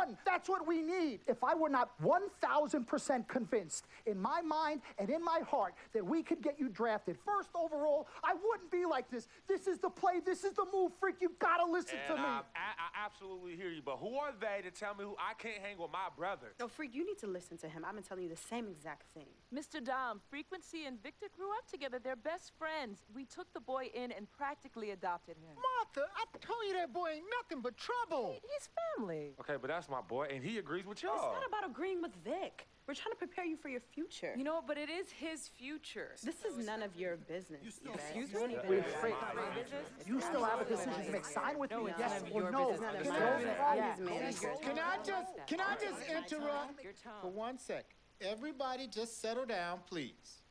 one. That's what we need. If I were not 1,000% convinced in my mind and in my heart that we could get you drafted first overall, I wouldn't be like this. This is the play. This is the move, Freak. You gotta listen to me. I absolutely hear you, but who are they to tell me who I can't hang with my brother? No, Freak, you need to listen to him. I've been telling you the same exact thing. Mr. Dom, Frequency and Victor grew up together. They're best friends. We took the boy in and practically adopted him. Martha, I told you that boy ain't nothing but trouble. He's family. Okay, but that's my boy, and he agrees with y'all. It's not about agreeing with Vic. We're trying to prepare you for your future. You know, but it is his future. This is none of your business. Excuse me? You still have a decision to make. Sign with me, yes or no. Can I just interrupt for 1 second? Everybody just settle down, please.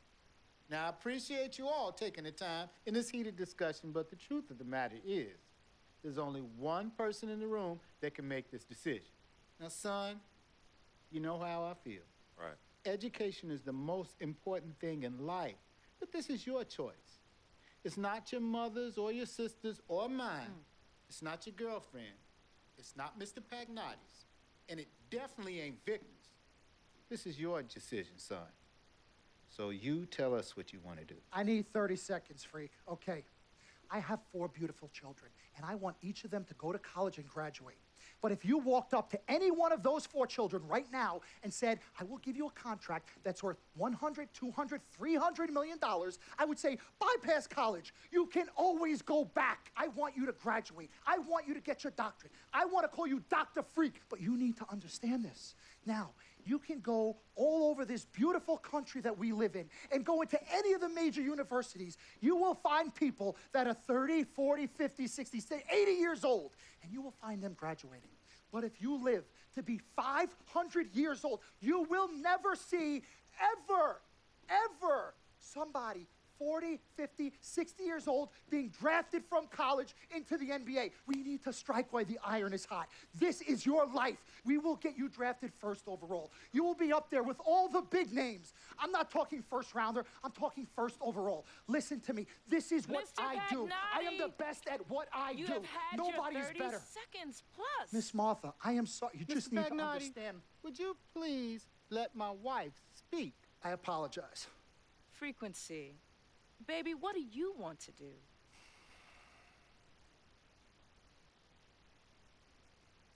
Now, I appreciate you all taking the time in this heated discussion, but the truth of the matter is, there's only one person in the room that can make this decision. Now, son, you know how I feel. Right. Education is the most important thing in life, but this is your choice. It's not your mother's or your sister's or mine. It's not your girlfriend. It's not Mr. Pagnotti's. And it definitely ain't Victor's. This is your decision, son. So you tell us what you want to do. I need 30 seconds, Freak. Okay. I have 4 beautiful children, and I want each of them to go to college and graduate. But if you walked up to any one of those 4 children right now and said, I will give you a contract that's worth $100, $200, $300 million, I would say, bypass college. You can always go back. I want you to graduate. I want you to get your doctorate. I want to call you Dr. Freak, but you need to understand this. Now, you can go all over this beautiful country that we live in and go into any of the major universities. You will find people that are 30, 40, 50, 60, 80 years old, and you will find them graduating. But if you live to be 500 years old, you will never see ever somebody 40, 50, 60 years old being drafted from college into the NBA. We need to strike while the iron is hot. This is your life. We will get you drafted first overall. You will be up there with all the big names. I'm not talking first rounder. I'm talking first overall. Listen to me. This is what I do. I am the best at what I do. You have had Nobody your 30 is better. seconds plus. Miss Martha, I am sorry. You just need to understand. Would you please let my wife speak? I apologize. Frequency. Baby, what do you want to do?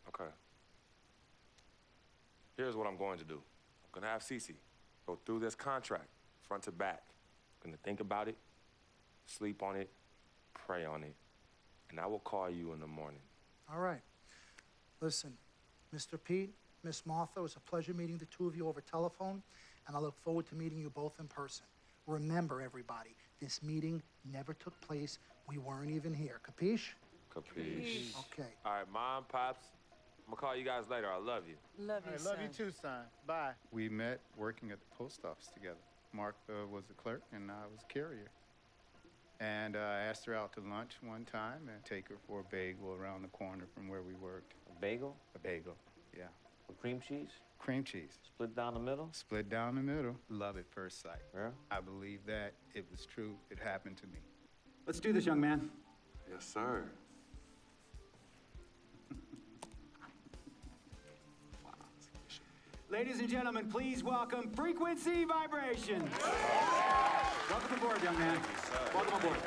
Okay. Here's what I'm going to do. I'm gonna have Cece go through this contract, front to back. I'm gonna think about it, sleep on it, pray on it, and I will call you in the morning. All right. Listen, Mr. Pete, Miss Martha, it was a pleasure meeting the two of you over telephone, and I look forward to meeting you both in person. Remember, everybody, this meeting never took place. We weren't even here. Capiche? Capiche. Okay. All right, Mom, Pops, I'm gonna call you guys later. I love you. Love you, son. Love you too, son. Bye. We met working at the post office together. Mark was a clerk and I was a carrier. And I asked her out to lunch one time and take her for a bagel around the corner from where we worked. A bagel? A bagel, yeah. With cream cheese? Cream cheese. Split down the middle? Split down the middle. Love at first sight. Yeah? I believe that it was true. It happened to me. Let's do this, young man. Yes, sir. Ladies and gentlemen, please welcome Frequency Vibrations. Welcome aboard, young man. Welcome aboard.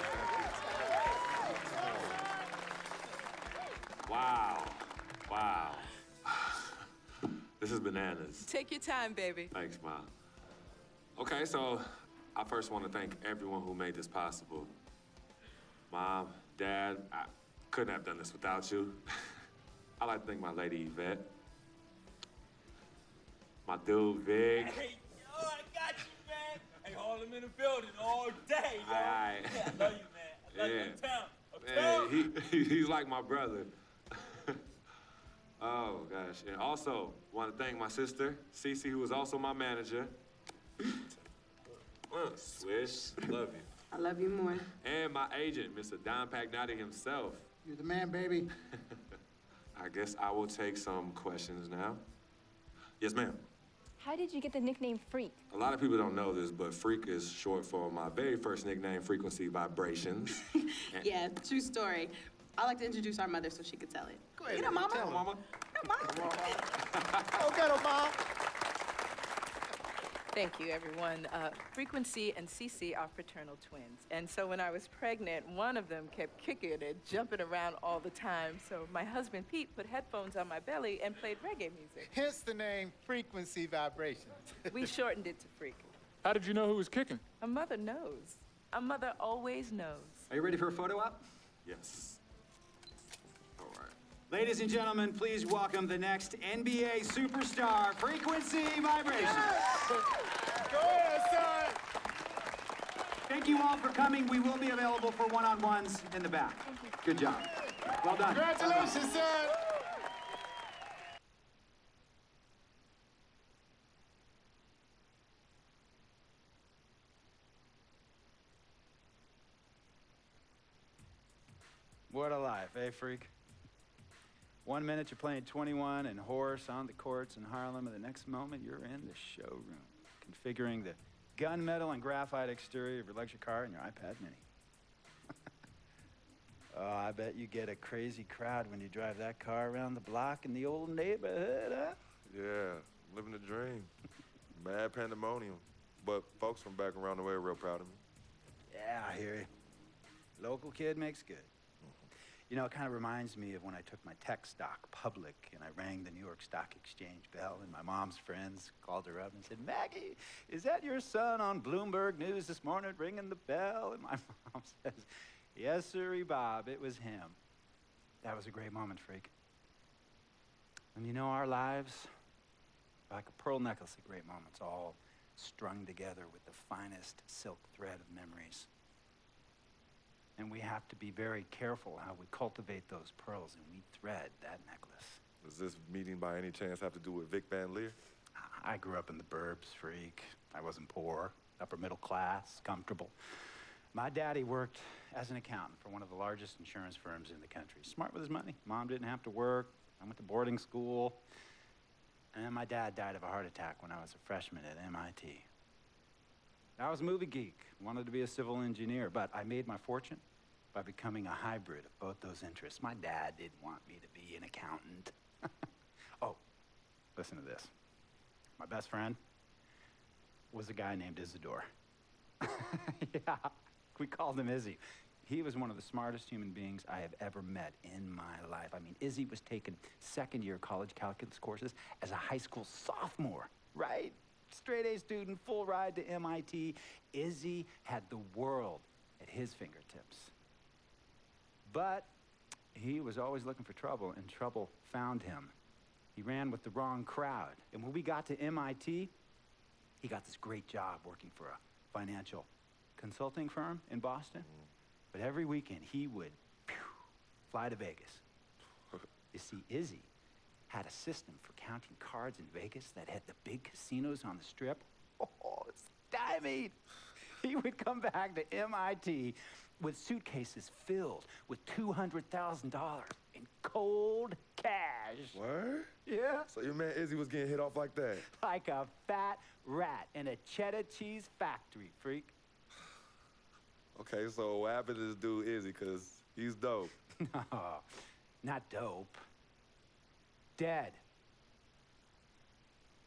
Wow. Wow. This is bananas. Take your time, baby. Thanks, Mom. Okay, so I first want to thank everyone who made this possible. Mom, Dad, I couldn't have done this without you. I'd like to thank my lady, Yvette. My dude, Vic. Hey, yo, I got you, man. Hey, hold him in the building all day, yo. Aye. Yeah, I love you, man. I love you. Man, he's like my brother. Oh, gosh. And also, want to thank my sister, Cece, who is also my manager. Swish, love you. I love you more. And my agent, Mr. Don Pagnotti himself. You're the man, baby. I guess I will take some questions now. Yes, ma'am. How did you get the nickname Freak? A lot of people don't know this, but Freak is short for my very first nickname, Frequency Vibrations. Yeah, true story. I like to introduce our mother so she could tell it. Go ahead. You know, Mama. Tell Mama. No, Come on. Go get him, Mom. Thank you, everyone. Frequency and Cece are fraternal twins. And so when I was pregnant, one of them kept kicking and jumping around all the time. So my husband, Pete, put headphones on my belly and played reggae music. Hence the name Frequency Vibrations. We shortened it to Freak. How did you know who was kicking? A mother knows. A mother always knows. Are you ready for a photo op? Yes. All right. Ladies and gentlemen, please welcome the next NBA superstar, Frequency Vibration. Go ahead, son. Thank you all for coming. We will be available for one-on-ones in the back. Good job. Well done. Congratulations, son. What a life, eh, freak? 1 minute you're playing 21 and horse on the courts in Harlem, and the next moment you're in the showroom, configuring the gunmetal and graphite exterior of your luxury car and your iPad mini. Oh, I bet you get a crazy crowd when you drive that car around the block in the old neighborhood, huh? Yeah, living the dream. Mad pandemonium. But folks from back around the way are real proud of me. Yeah, I hear you. Local kid makes good. You know, it kind of reminds me of when I took my tech stock public and I rang the New York Stock Exchange bell, and my mom's friends called her up and said, "Maggie, is that your son on Bloomberg News this morning ringing the bell?" And my mom says, "Yes, sirree, Bob, it was him." That was a great moment, freak. And you know, our lives, like a pearl necklace of great moments, all strung together with the finest silk thread of memories. And we have to be very careful how we cultivate those pearls and we thread that necklace. Does this meeting by any chance have to do with Vic Van Leer? I grew up in the burbs, freak. I wasn't poor, upper middle class, comfortable. My daddy worked as an accountant for one of the largest insurance firms in the country. Smart with his money. Mom didn't have to work. I went to boarding school. And then my dad died of a heart attack when I was a freshman at MIT. I was a movie geek, wanted to be a civil engineer, but I made my fortune by becoming a hybrid of both those interests. My dad didn't want me to be an accountant. Oh, listen to this. My best friend was a guy named Isidore. Yeah, we called him Izzy. He was one of the smartest human beings I have ever met in my life. I mean, Izzy was taking second-year college calculus courses as a high school sophomore, right? Straight-A student, full ride to MIT. Izzy had the world at his fingertips. But he was always looking for trouble, and trouble found him. He ran with the wrong crowd. And when we got to MIT, he got this great job working for a financial consulting firm in Boston. But every weekend, he would fly to Vegas. You see, Izzy had a system for counting cards in Vegas that had the big casinos on the strip. Oh, stymied. He would come back to MIT with suitcases filled with $200,000 in cold cash. What? Yeah. So your man Izzy was getting hit off like that? Like a fat rat in a cheddar cheese factory, freak. Okay, so what happened to this dude Izzy? Because he's dope. No, not dope. Dead.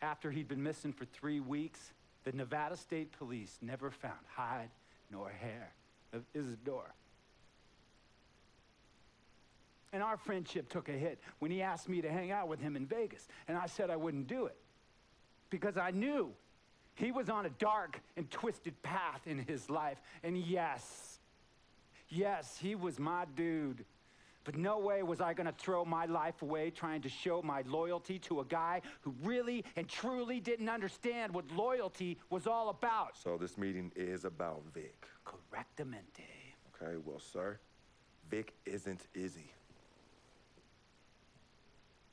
After he'd been missing for 3 weeks, the Nevada State Police never found hide nor hair of Isidore. And our friendship took a hit when he asked me to hang out with him in Vegas, and I said I wouldn't do it because I knew he was on a dark and twisted path in his life. And yes, he was my dude. But no way was I gonna throw my life away trying to show my loyalty to a guy who really and truly didn't understand what loyalty was all about. So this meeting is about Vic. Correctamente. Okay, well, sir, Vic isn't Izzy.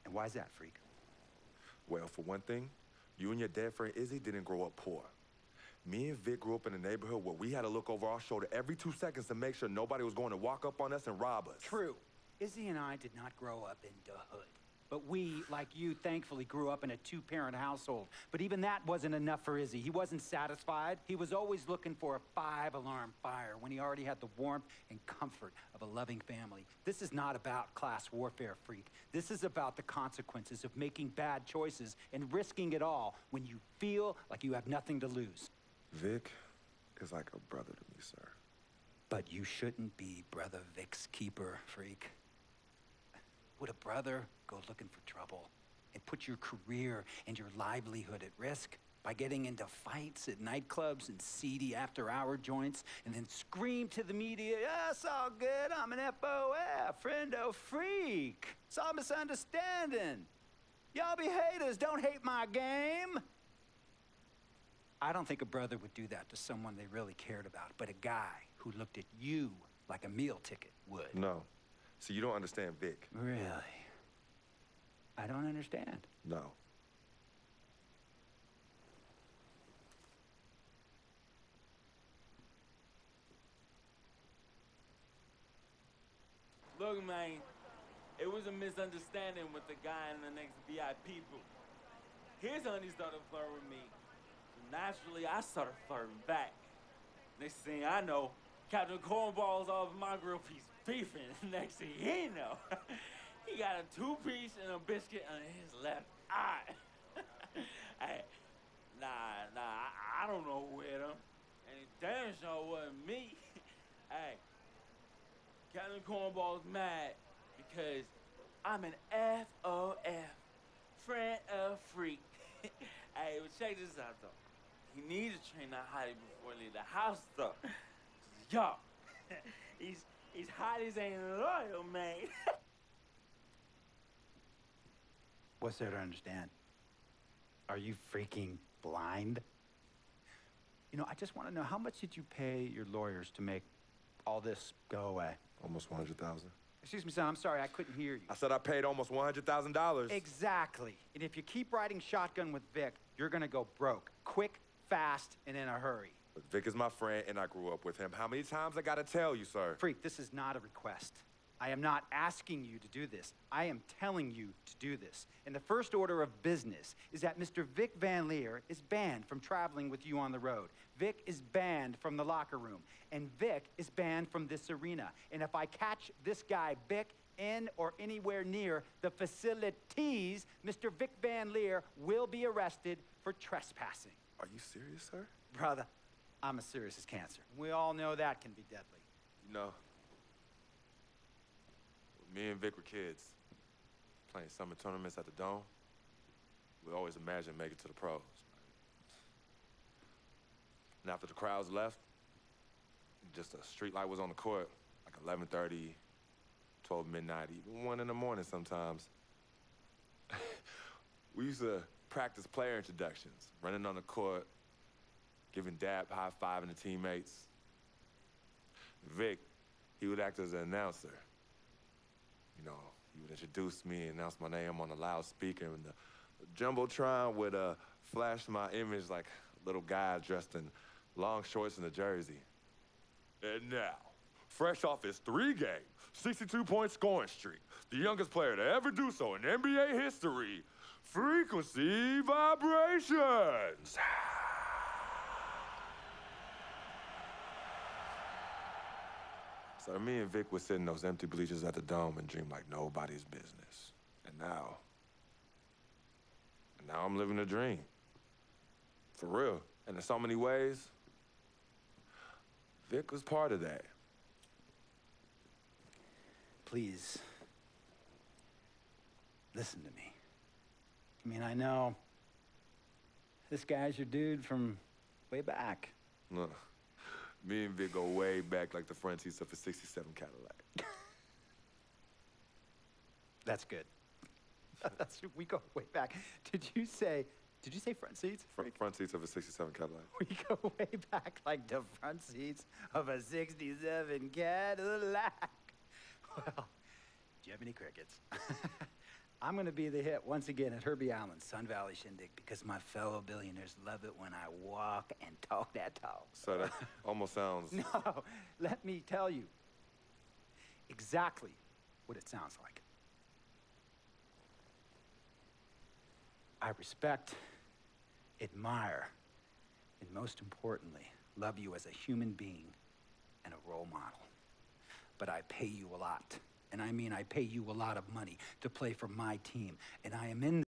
And why's that, freak? Well, for one thing, you and your dead friend Izzy didn't grow up poor. Me and Vic grew up in a neighborhood where we had to look over our shoulder every 2 seconds to make sure nobody was going to walk up on us and rob us. True. Izzy and I did not grow up in the hood. But we, like you, thankfully grew up in a two-parent household. But even that wasn't enough for Izzy. He wasn't satisfied. He was always looking for a 5-alarm fire when he already had the warmth and comfort of a loving family. This is not about class warfare, freak. This is about the consequences of making bad choices and risking it all when you feel like you have nothing to lose. Vic is like a brother to me, sir. But you shouldn't be Brother Vic's keeper, freak. Would a brother go looking for trouble and put your career and your livelihood at risk by getting into fights at nightclubs and seedy after-hour joints and then scream to the media, "Yeah, it's all good, I'm an FOF, friendo freak. It's all misunderstanding. Y'all be haters, don't hate my game." I don't think a brother would do that to someone they really cared about, but a guy who looked at you like a meal ticket would. No. See, you don't understand Vic. Really? I don't understand. No. Look, man, it was a misunderstanding with the guy in the next VIP booth. His honey started flirting with me. So naturally, I started flirting back. Next thing I know, Captain Cornball's off my grill piece beefing. Next thing he know, he got a 2-piece and a biscuit on his left eye. Hey, I don't know who hit him. And it damn sure wasn't me. Hey, Captain Cornball's mad because I'm an FOF, friend of freak. Hey, but check this out, though. He needs to train that hottie before he leave the house, though. Yo, he's hotties ain't loyal, man. What's there to understand? Are you freaking blind? You know, I just want to know, how much did you pay your lawyers to make all this go away? Almost 100,000. Excuse me, son, I'm sorry, I couldn't hear you. I said I paid almost $100,000. Exactly. And if you keep riding shotgun with Vic, you're gonna go broke. Quick, fast, and in a hurry. But Vic is my friend, and I grew up with him. How many times I gotta tell you, sir? Freak, this is not a request. I am not asking you to do this. I am telling you to do this. And the first order of business is that Mr. Vic Van Leer is banned from traveling with you on the road. Vic is banned from the locker room. And Vic is banned from this arena. And if I catch this guy, Vic, in or anywhere near the facilities, Mr. Vic Van Leer will be arrested for trespassing. Are you serious, sir? Brother, I'm as serious as cancer. We all know that can be deadly. You know, when me and Vic were kids, playing summer tournaments at the Dome, we always imagined making it to the pros. And after the crowds left, just a street light was on the court, like 11:30, 12 midnight, even 1 in the morning sometimes. We used to practice player introductions, running on the court, giving dab, high-fiving the teammates. Vic, he would act as an announcer. You know, he would introduce me, announce my name on the loudspeaker, and the Jumbotron would flash my image like a little guy dressed in long shorts and a jersey. And now, fresh off his 3-game, 62-point scoring streak, the youngest player to ever do so in NBA history, Frequency Vibrations. So me and Vic would sit in those empty bleachers at the Dome and dream like nobody's business. And now I'm living a dream. For real. And in so many ways, Vic was part of that. Please, listen to me. I mean, I know this guy's your dude from way back. Look, me and Vic go way back like the front seats of a '67 Cadillac. That's good. We go way back. Did you say front seats? Front seats of a '67 Cadillac. We go way back like the front seats of a '67 Cadillac. Well, do you have any crickets? I'm gonna be the hit once again at Herbie Allen's Sun Valley Shindig because my fellow billionaires love it when I walk and talk that talk. So that almost sounds... No, let me tell you exactly what it sounds like. I respect, admire, and most importantly, love you as a human being and a role model. But I pay you a lot. And I mean, I pay you a lot of money to play for my team. And I am in